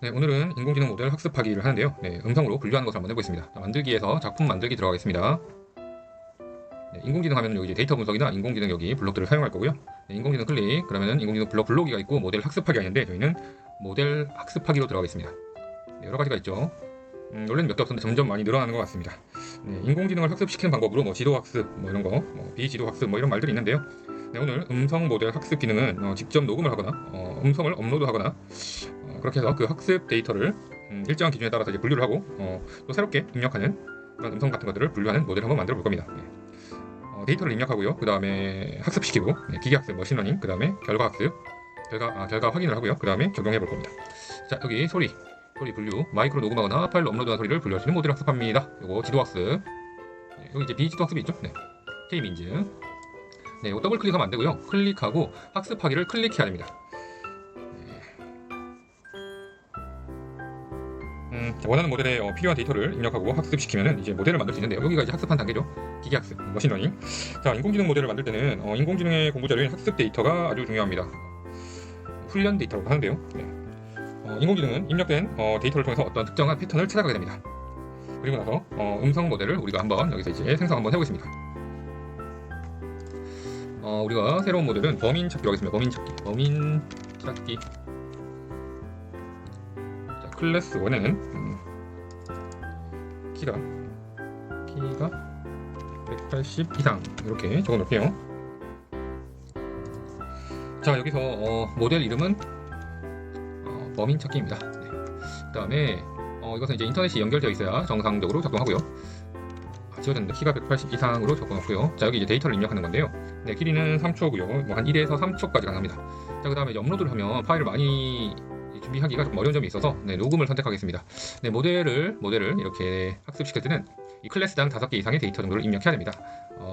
네, 오늘은 인공지능 모델 학습하기를 하는데요. 네, 음성으로 분류하는 것을 한번 해보겠습니다. 자, 만들기에서 작품 만들기 들어가겠습니다. 네, 인공지능 하면 여기 이제 데이터 분석이나 인공지능 여기 블록들을 사용할 거고요. 네, 인공지능 클릭, 그러면은 인공지능 블록 블록이가 있고 모델 학습하기가 있는데 저희는 모델 학습하기로 들어가겠습니다. 네, 여러 가지가 있죠. 원래는 몇 개 없었는데 점점 많이 늘어나는 것 같습니다. 네, 인공지능을 학습시키는 방법으로 뭐 지도학습, 뭐 이런 거, 뭐 비지도학습, 뭐 이런 말들이 있는데요. 네, 오늘 음성 모델 학습 기능은 직접 녹음을 하거나 음성을 업로드하거나 그렇게 해서 그 학습 데이터를 일정한 기준에 따라서 이제 분류를 하고 또 새롭게 입력하는 그런 음성 같은 것들을 분류하는 모델을 한번 만들어 볼 겁니다. 네. 데이터를 입력하고요. 그 다음에 학습시키고 기계학습, 머신러닝, 그 다음에 결과학습, 결과 확인을 하고요. 그 다음에 적용해 볼 겁니다. 자, 여기 소리 분류, 마이크로 녹음하거나 파일로 업로드한 소리를 분류할 수 있는 모델 학습합니다. 요거 지도학습, 네, 여기 이제 비지도학습이 있죠. 네. K민즈. 네, 이거 더블 클릭하면 안 되고요. 클릭하고 학습하기를 클릭해야 됩니다. 원하는 모델에 필요한 데이터를 입력하고 학습시키면 이제 모델을 만들 수 있는데요. 여기가 이제 학습한 단계죠. 기계학습, 머신러닝. 자, 인공지능 모델을 만들 때는 인공지능의 공부 자료인 학습 데이터가 아주 중요합니다. 훈련 데이터라고 하는데요. 네. 인공지능은 입력된 데이터를 통해서 어떤 특정한 패턴을 찾아가게 됩니다. 그리고 나서 음성 모델을 우리가 한번 여기서 이제 생성 한번 해보겠습니다. 우리가 새로운 모델은 범인 찾기로 하겠습니다. 범인 찾기. 자, 클래스 1에는 키가 180 이상 이렇게 적어 놓을게요. 자, 여기서 모델 이름은 범인 찾기입니다. 네. 그 다음에 이것은 이제 인터넷이 연결되어 있어야 정상적으로 작동하고요. 지워졌는데 키가 180 이상으로 적어놓고요. 자, 여기 이제 데이터를 입력하는 건데요. 네, 길이는 3초고요. 뭐 한 1에서 3초까지 가능합니다. 자, 그 다음에 이제 업로드를 하면 파일을 많이 준비하기가 좀 어려운 점이 있어서 녹음을 선택하겠습니다. 네, 모델을 이렇게 학습시킬 때는 이 클래스당 5개 이상의 데이터 정도를 입력해야 됩니다.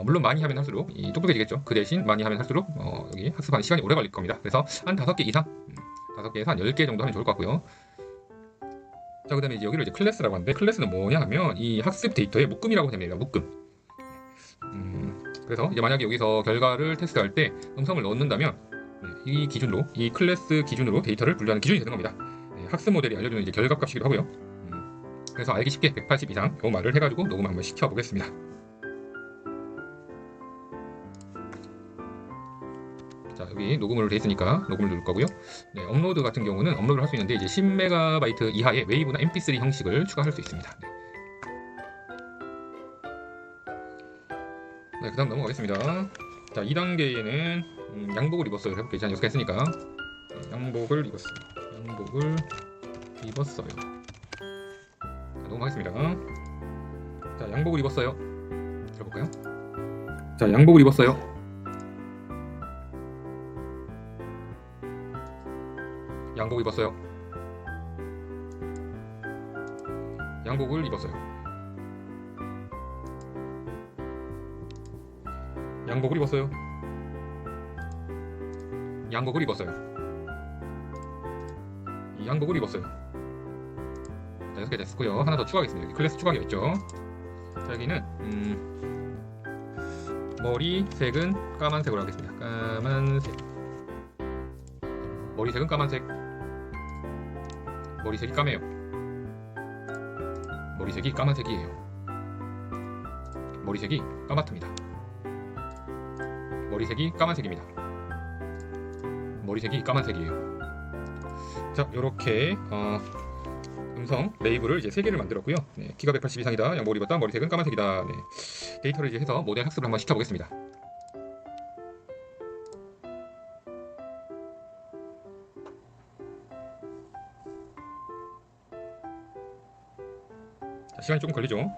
물론 많이 하면 할수록 똑똑해지겠죠. 그 대신 많이 하면 할수록 여기 학습하는 시간이 오래 걸릴 겁니다. 그래서 한 5개 이상, 5개에서 한 10개 정도 하면 좋을 것 같고요. 자, 그 다음에 이제 여기를 이제 클래스라고 하는데, 클래스는 뭐냐 하면 이 학습 데이터의 묶음이라고 됩니다. 묶음. 그래서 이제 만약에 여기서 결과를 테스트할 때 음성을 넣는다면 이 기준으로, 이 클래스 기준으로 데이터를 분류하는 기준이 되는 겁니다. 학습 모델이 알려주는 이제 결과값이기도 하고요. 그래서 알기 쉽게 180 이상 요 말을 해가지고 녹음 한번 시켜보겠습니다. 자, 여기 녹음을 돼 있으니까 녹음을 누를 거고요. 네, 업로드 같은 경우는 업로드를 할 수 있는데 이제 10MB 이하의 웨이브나 MP3 형식을 추가할 수 있습니다. 네, 그 다음 넘어가겠습니다. 자, 2단계에는 양복을 입었어요. 해볼게요. 이제 한 6개 했으니까 양복을 입었어요. 자, 녹음하겠습니다. 자, 양복을 입었어요. 들어볼까요? 자, 양복을 입었어요. 양복 입었어요. 양복을 입었어요. 양복을 입었어요. 양복을 입었어요. 이 양복을 입었어요. 자, 6개 됐고요. 하나 더 추가하겠습니다. 여기 클래스 추가가 있죠. 자, 여기는 머리색은 까만색으로 하겠습니다. 까만색. 머리색은 까만색. 머리색이 까매요. 머리색이 까만색이에요. 머리색이 까맣답니다. 머리색이 까만색입니다. 머리색이 까만색이에요. 자, 요렇게 음성 레이블을 이제 3개를 만들었고요. 네, 키가 180 이상이다. 양복을 입었다. 머리색은 까만색이다. 네, 데이터를 이제 해서 모델 학습을 한번 시켜보겠습니다. 자, 시간이 조금 걸리죠.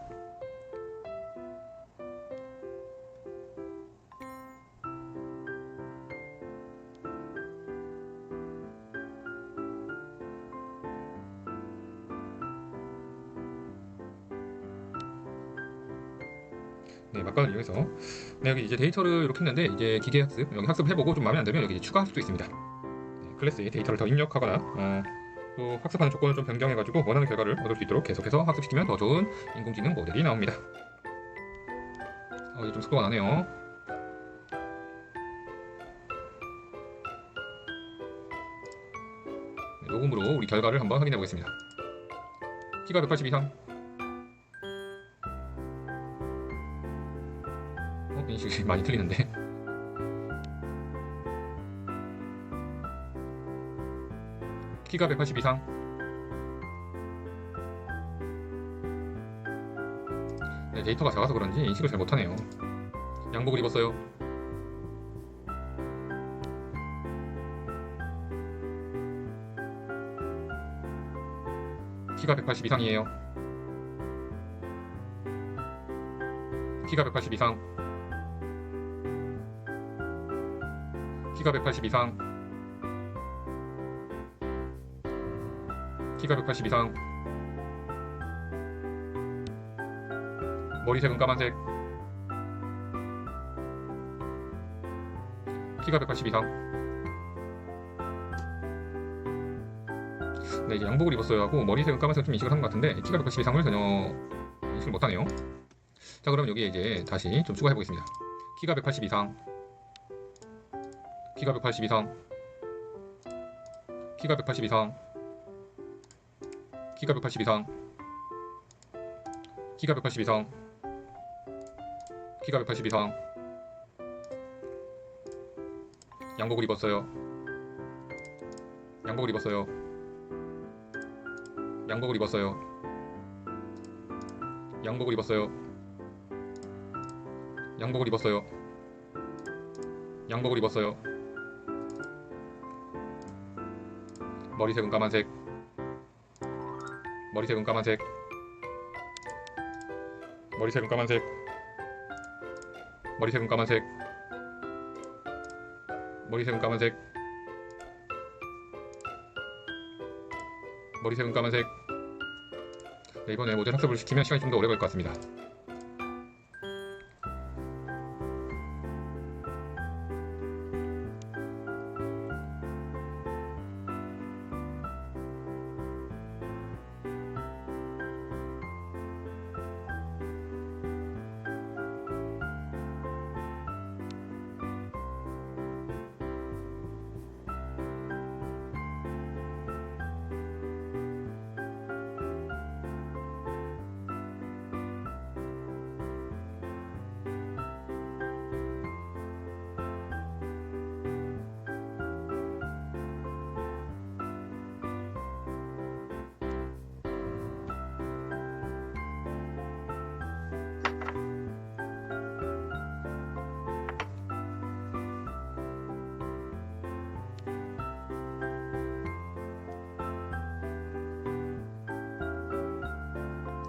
네, 막간을 이용해서 여기 이제 데이터를 이렇게 했는데 이제 기계 학습 여기 학습을 해보고 좀 마음에 안 들면 여기 이제 추가할 수도 있습니다. 네, 클래스에 데이터를 더 입력하거나 또 학습하는 조건을 좀 변경해가지고 원하는 결과를 얻을 수 있도록 계속해서 학습시키면 더 좋은 인공지능 모델이 나옵니다. 이제 좀 속도가 나네요. 녹음으로 우리 결과를 한번 확인해 보겠습니다. 키가 180 이상. 인식이 많이 틀리는데. 키가 180 이상. 네, 데이터가 작아서 그런지 인식을 잘 못하네요. 양복을 입었어요. 키가 180 이상이에요. 키가 180 이상. 키가 180 이상. 키가 180 이상. 머리색은 까만색. 키가 180 이상. 네, 이제 양복을 입었어요 하고 머리색은 까만색 좀 인식을 한 것 같은데 키가 180 이상을 전혀 인식을 못하네요. 자, 그럼 여기에 이제 다시 좀 추가해 보겠습니다. 키가 180 이상. 키가 180 이상. 키가 180 이상. 키가 180 이상. 키가 180 이상. 키가 180 이상. 양복을 입었어요. 양복을 입었어요. 양복을 입었어요. 양복을 입었어요. 양복을 입었어요. 양복을 입었어요. 머리색은 까만색. 머리색은 까만색. 머리색은 까만색. 머리색은 까만색. 머리색은 까만색. 머리색은 까만색. 네, 이번에 모델 학습을 시키면 시간이 좀 더 오래 걸릴 것 같습니다.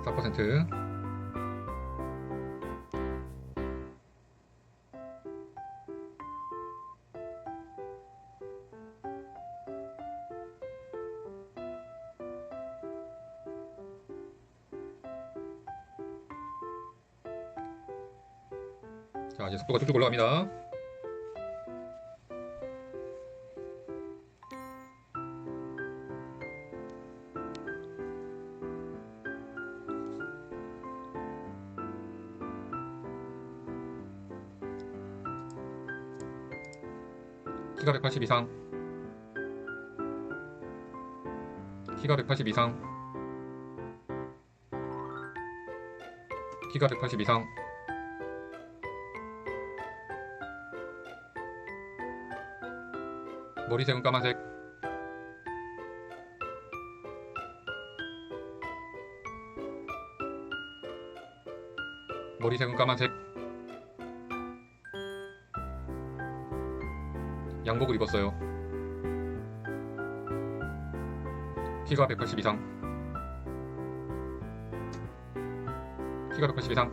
(4%) 자, 이제 속도가 쭉쭉 올라갑니다. 키가 180 이상. 키가 180 이상. 키가 180 이상. 머리색은 까만색. 머리색은 까만색. 양복을 입었어요. 키가 180 이상. 키가 180 이상.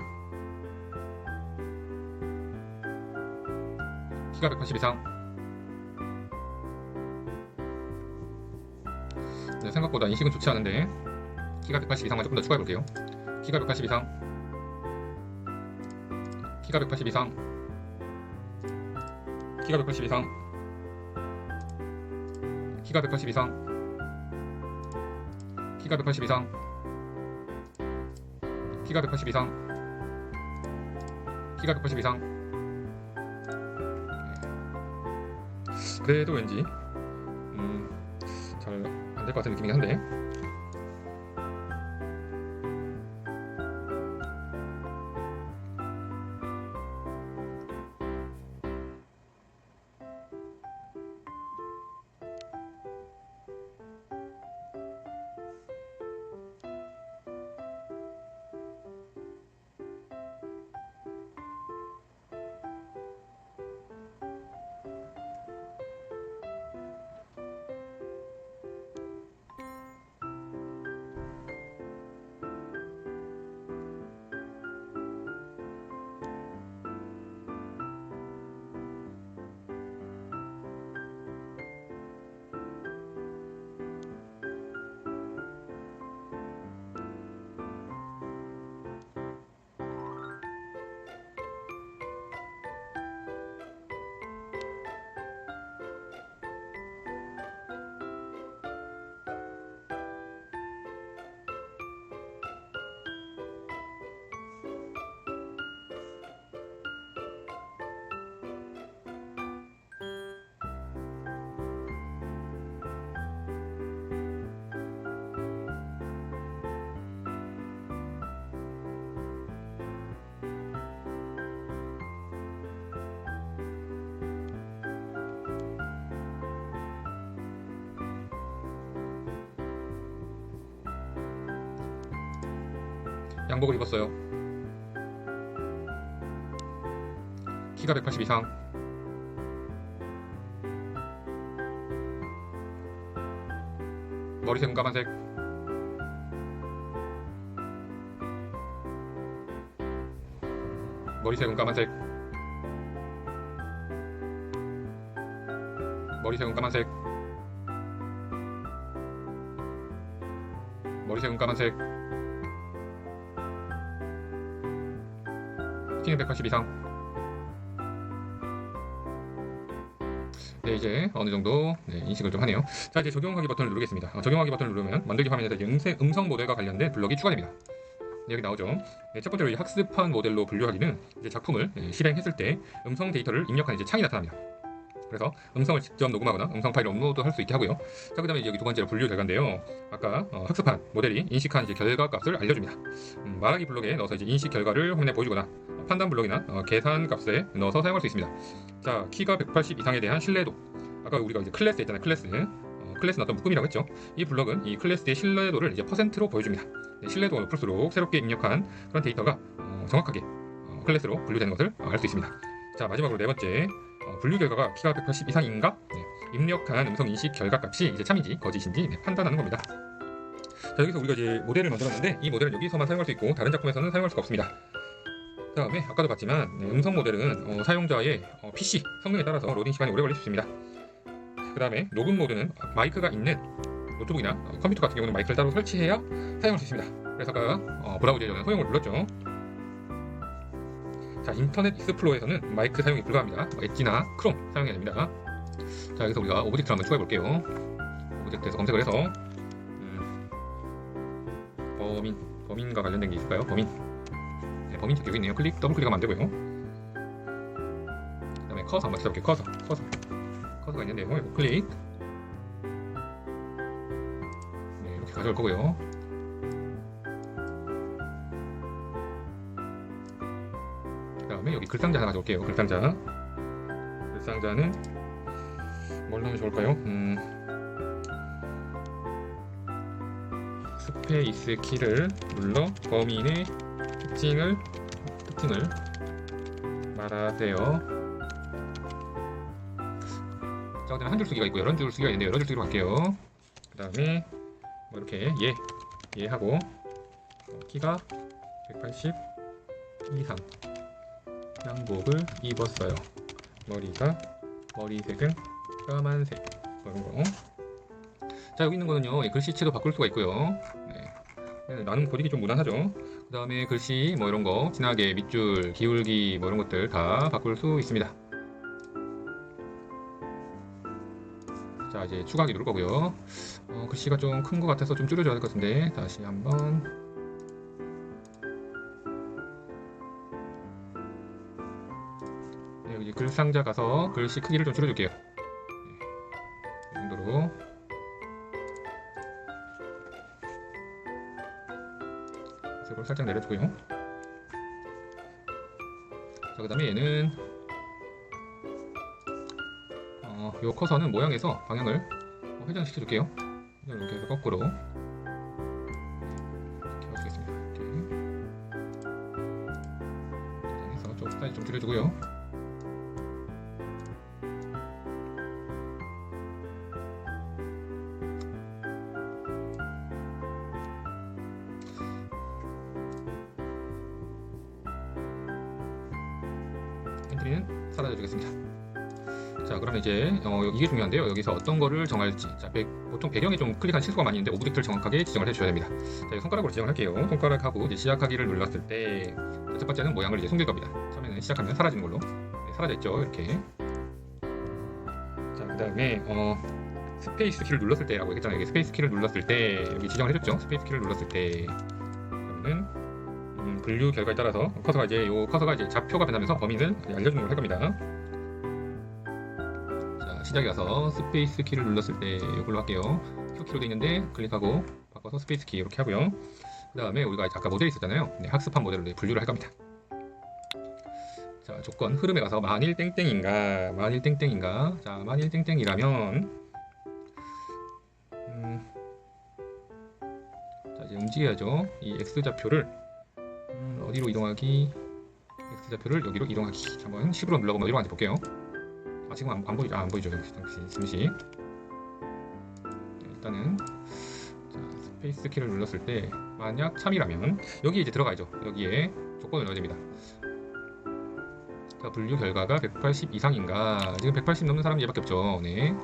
키가 180 이상. 네, 생각보다 인식은 좋지 않은데 키가 180 이상만 조금 더 추가해 볼게요. 키가 180 이상. 키가 180 이상. 키가 180 이상. 키가 180 이상. 키가 180 이상. 키가 180 이상. 키가 180 이상. 그래도 왠지 잘 될 것 같은 느낌이긴 한데. 양복을 입었어요. 키가 180 이상. 머리색은 까만색. 머리색은 까만색. 머리색은 까만색. 머리색은 까만색. 키는 180 이상. 네, 이제 어느 정도 인식을 좀 하네요. 자, 이제 적용하기 버튼을 누르겠습니다. 적용하기 버튼을 누르면 만들기 화면에서 이제 음성 모델과 관련된 블럭이 추가됩니다. 네, 여기 나오죠. 네, 첫 번째로 이 학습한 모델로 분류하기는 이제 작품을 실행했을 때 음성 데이터를 입력한 이제 창이 나타납니다. 그래서 음성을 직접 녹음하거나 음성 파일을 업로드할 수 있게 하고요. 자, 그다음에 여기 두 번째로 분류 결과인데요. 아까 학습한 모델이 인식한 이제 결과 값을 알려줍니다. 말하기 블록에 넣어서 이제 인식 결과를 화면에 보여주거나 판단 블록이나 계산 값에 넣어서 사용할 수 있습니다. 자, 키가 180 이상에 대한 신뢰도. 아까 우리가 이제 클래스 있잖아요. 클래스는 어떤 묶음이라고 했죠. 이 블록은 이 클래스의 신뢰도를 이제 퍼센트로 보여줍니다. 신뢰도가 높을수록 새롭게 입력한 그런 데이터가 정확하게 클래스로 분류되는 것을 알 수 있습니다. 자, 마지막으로 네 번째. 분류 결과가 키가 180 이상인가? 입력한 음성 인식 결과 값이 이제 참인지 거짓인지 판단하는 겁니다. 자, 여기서 우리가 이제 모델을 만들었는데 이 모델은 여기서만 사용할 수 있고 다른 작품에서는 사용할 수가 없습니다. 그 다음에 아까도 봤지만 음성 모델은 사용자의 PC 성능에 따라서 로딩 시간이 오래 걸릴 수 있습니다. 그 다음에 녹음 모드는 마이크가 있는 노트북이나 컴퓨터 같은 경우는 마이크를 따로 설치해야 사용할 수 있습니다. 그래서 아까 브라우저에 저는 허용을 눌렀죠. 자, 인터넷 익스플로어에서는 마이크 사용이 불가합니다. 엣지나 크롬 사용해야 됩니다. 자, 여기서 우리가 오브젝트를 한번 추가해 볼게요. 오브젝트에서 검색을 해서 범인과 관련된 게 있을까요? 범인 책 여기 있네요. 더블 클릭하면 안 되고요. 그 다음에 커서 한번 찾아볼게요. 커서가 있는데요. 이거 클릭. 네, 이렇게 가져올 거고요. 그 다음에 여기 글상자 하나 가져올게요. 글상자는 뭘 하면 좋을까요? 스페이스 키를 눌러 범인의 특징을 말하세요. 자, 그다음에 한 줄 쓰기가 있고 여러 줄 쓰기가 있는데 여러 줄 쓰기로 할게요. 그 다음에 뭐 이렇게 예 하고 키가 180 이상 양복을 입었어요. 머리색은 까만색 그런 거. 자, 여기 있는 거는요 글씨체도 바꿀 수가 있고요. 나는 고딕이 좀 무난하죠. 그 다음에 글씨 뭐 이런 거 진하게 밑줄 기울기 뭐 이런 것들 다 바꿀 수 있습니다. 자, 이제 추가하기 누를 거고요. 글씨가 좀 큰 것 같아서 좀 줄여줘야 될 것 같은데 다시 한번. 네, 여기 글상자 가서 글씨 크기를 좀 줄여줄게요. 이 정도로. 색으로 살짝 내려주고요. 자, 그 다음에 얘는 요 커서는 모양에서 방향을 회전시켜줄게요. 이렇게 해서 거꾸로 이렇게 해주겠습니다. 이렇게 해서 좀 사이즈 좀 줄여주고요. 엔트리는 사라져주겠습니다. 자, 그러면 이제 이게 중요한데요. 여기서 어떤 거를 정할지. 자, 보통 배경에 좀 클릭한 실수가 많이 있는데 오브젝트를 정확하게 지정을 해주셔야 됩니다. 자, 손가락으로 지정을 할게요. 손가락하고 이제 시작하기를 눌렀을 때 첫 번째는 모양을 이제 숨길 겁니다. 처음에는 시작하면 사라지는 걸로. 네, 사라져 있죠. 이렇게. 자, 그 다음에 스페이스 키를 눌렀을 때라고 했잖아요. 여기 스페이스 키를 눌렀을 때 여기 지정을 해줬죠. 스페이스 키를 눌렀을 때 그러면은 분류 결과에 따라서 커서가 이제 좌표가 변하면서 범위를 알려주는 걸 할 겁니다. 시작에 가서 스페이스 키를 눌렀을 때 이걸로 할게요. Q 키로 되어 있는데 클릭하고 바꿔서 스페이스 키 이렇게 하고요. 그 다음에 우리가 아까 모델이 있었잖아요. 네, 학습한 모델로 분류를 할 겁니다. 자, 조건 흐름에 가서 만일 땡땡인가. 자, 만일 땡땡이라면 자, 이제 움직여야죠. 이 X 좌표를 어디로 이동하기? X 좌표를 여기로 이동하기. 한번 10으로 눌러보면 어디로 가는지 볼게요. 지금 안 보이죠? 안 보이죠? 잠시. 일단은 자, 스페이스 키를 눌렀을 때 만약 참이라면 여기 이제 들어가야죠. 여기에 조건을 넣어야 됩니다. 자, 분류 결과가 180 이상인가? 지금 180 넘는 사람이 얘밖에 없죠. 네.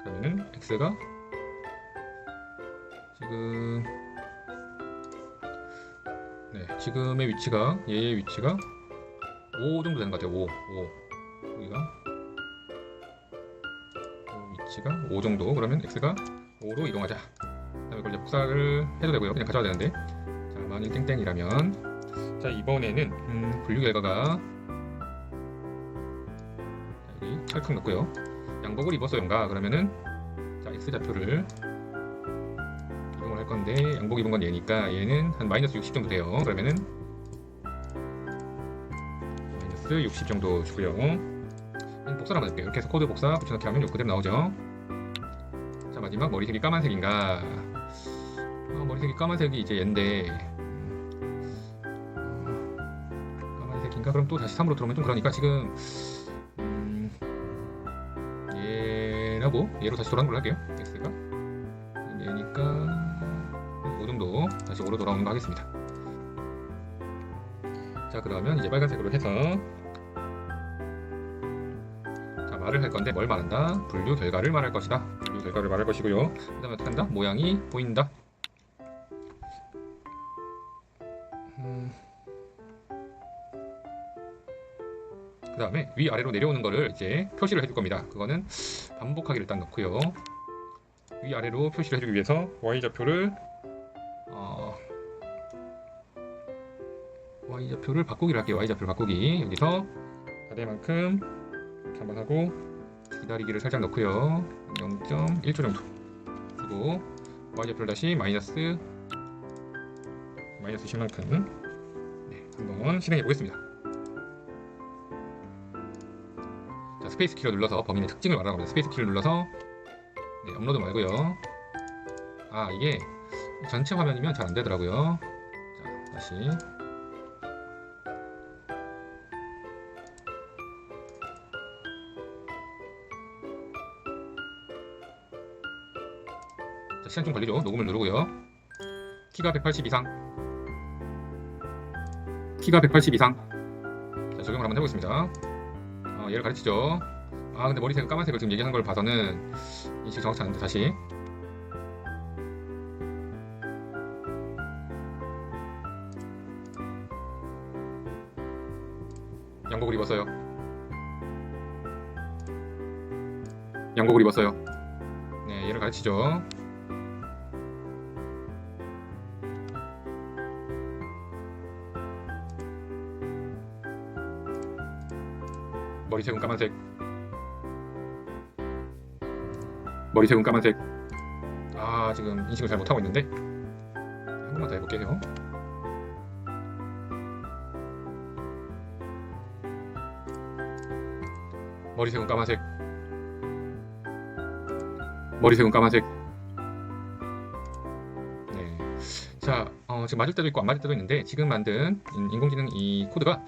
그러면은 x가 지금의 위치가 얘의 위치가 5 정도 되는 것 같아요. 5. 여기가 위치가 5 정도. 그러면 x가 5로 이동하자. 그다음에 이걸 이제 복사를 해도 되고요. 그냥 가져와야 되는데. 자, 만일 땡땡이라면 자, 이번에는 분류 결과가 여기 찰칵 넣고요. 양복을 입었어요인가? 그러면은 자, x 좌표를 이동을 할 건데 양복 입은 건 얘니까 얘는 한 마이너스 60 정도 돼요. 그러면은 60 정도 주고요. 복사를 한번 해볼게요. 이렇게 해서 코드 복사 붙여넣기 하면 요 그대로 나오죠. 자, 마지막 머리색이 까만색인가? 머리색이 까만색이 이제 얘인데 까만색인가? 그럼 또 다시 3으로 들어오면 좀 그러니까 지금 얘로 다시 돌아오는 걸로 할게요. x가 얘니까 5 정도 다시 5로 돌아오는 거 하겠습니다. 자, 그러면 이제 빨간색으로 해서 말을 할 건데 뭘 말한다? 분류 결과를 말할 것이다. 분류 결과를 말할 것이고요. 그 다음에 어떻게 한다? 모양이 보인다. 그 다음에 위아래로 내려오는 거를 이제 표시를 해줄 겁니다. 그거는 반복하기를 딱 넣고요. 위아래로 표시를 해주기 위해서 y좌표를 y좌표를 바꾸기를 할게요. y좌표를 바꾸기. 여기서 가대만큼 한번 하고 기다리기를 살짝 넣고요. 0.1초 정도 그리고 y좌표를 다시 마이너스 10만큼 한번 실행해 보겠습니다. 자, 스페이스 키를 눌러서 범인의 특징을 말하는 겁니다. 스페이스 키를 눌러서 업로드 말고요. 이게 전체 화면이면 잘 안 되더라고요. 자, 다시 시간 좀 걸리죠. 녹음을 누르고요. 키가 180 이상. 자, 적용을 한번 해보겠습니다. 얘를 가르치죠. 근데 머리색은 까만색을 지금 얘기하는 걸 봐서는 인식이 정확치 않은데 다시. 양복을 입었어요. 네, 얘를 가르치죠. 머리색은 까만색. 지금 인식을 잘 못하고 있는데 번만 더 해볼게요. 머리색은 까만색. 머리색은 까만색. 네. 자, 지금 맞을 때도 있고 안 맞을 때도 있는데 지금 만든 인공지능 이 코드가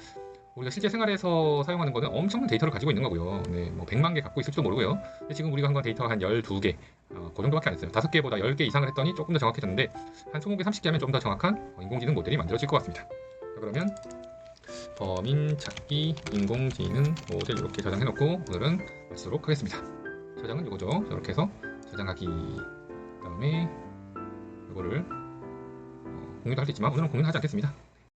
우리가 실제 생활에서 사용하는 거는 엄청난 데이터를 가지고 있는 거고요. 네, 뭐 100만 개 갖고 있을지도 모르고요. 근데 지금 우리가 한 건 데이터가 한 12개, 그 정도밖에 안 했어요. 5개보다 10개 이상을 했더니 조금 더 정확해졌는데 한 20개, 30개 하면 좀 더 정확한 인공지능 모델이 만들어질 것 같습니다. 자, 그러면 범인 찾기 인공지능 모델 이렇게 저장해놓고 오늘은 마치도록 하겠습니다. 저장은 이거죠. 이렇게 해서 저장하기. 그다음에 이거를 공유도 할 수 있지만 오늘은 공유는 하지 않겠습니다.